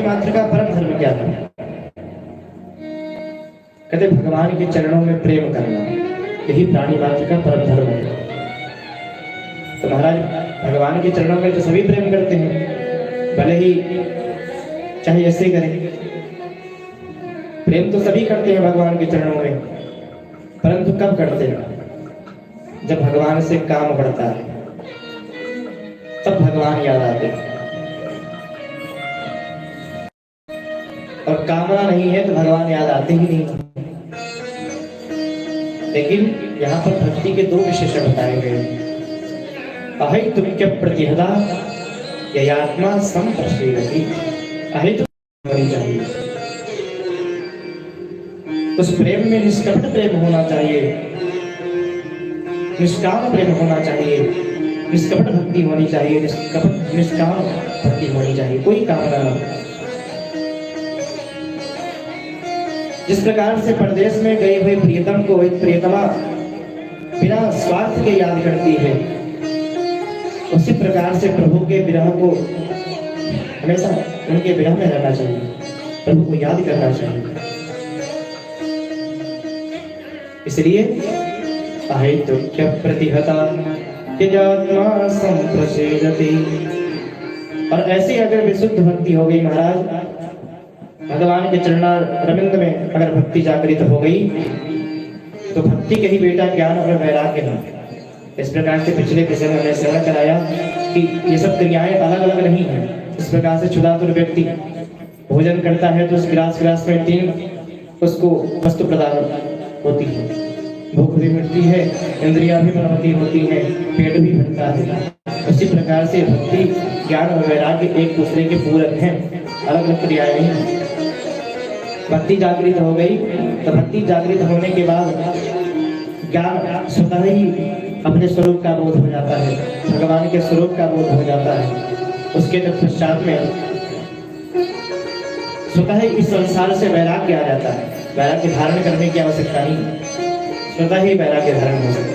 प्राणी मात्र का परम धर्म क्या है? कहते भगवान के चरणों में प्रेम करना, यही प्राणी मात्र का परम धर्म है। तो महाराज भगवान के चरणों में तो सभी प्रेम करते हैं, भले ही चाहे ऐसे करें, प्रेम तो सभी करते हैं भगवान के चरणों में, परंतु कब करते हैं? जब भगवान से काम बढ़ता है तब भगवान याद आते हैं, और कामना नहीं है तो भगवान याद आते ही नहीं। लेकिन यहाँ पर भक्ति के दो विशेषण बताए गए हैं। अहितुक्य प्रतिहदा ययात्मा संप्रसेदति। अहित होनी चाहिए, उस प्रेम में निष्कपट प्रेम होना चाहिए, निष्काम प्रेम होना चाहिए, निष्कपट भक्ति होनी चाहिए, निष्काम भक्ति होनी चाहिए, कोई कामना न। जिस प्रकार से परदेश में गए हुए प्रियतम को एक प्रियतमा बिना स्वार्थ के याद करती है, उसी प्रकार से प्रभु के विरह को हमेशा उनके विरह में रहना चाहिए, प्रभु को याद करना चाहिए। इसलिए अहेतुक्य प्रतिहता त्यजात्मा संप्रसेदति। और ऐसी अगर विशुद्ध भक्ति हो गई महाराज, भगवान के चरणारविंद में अगर भक्ति जागृत हो गई, तो भक्ति के ही बेटा ज्ञान और वैराग्य है। इस प्रकार से पिछले विषय में हमने श्रवण कराया कि ये सब क्रियाएं अलग अलग नहीं है। इस प्रकार से क्षुधातुर व्यक्ति भोजन करता है तो उस गिलास में 3 उसको वस्तु प्रदान होती है, भूख भी मिटती है, इंद्रियां भी बलवती होती है, पेट भी भरता है। उसी प्रकार से भक्ति ज्ञान और वैराग्य एक दूसरे के पूरक हैं, अलग अलग क्रियाएं नहीं हैं। भक्ति जागृत हो गई तो भक्ति जागृत होने के बाद ज्ञान स्वतः ही अपने स्वरूप का बोध हो जाता है, भगवान के स्वरूप का बोध हो जाता है। उसके तत्पश्चात में स्वतः ही इस संसार से वैराग्य आ जाता है। वैराग्य धारण करने की आवश्यकता नहीं, स्वतः ही वैराग्य धारण हो सकता है।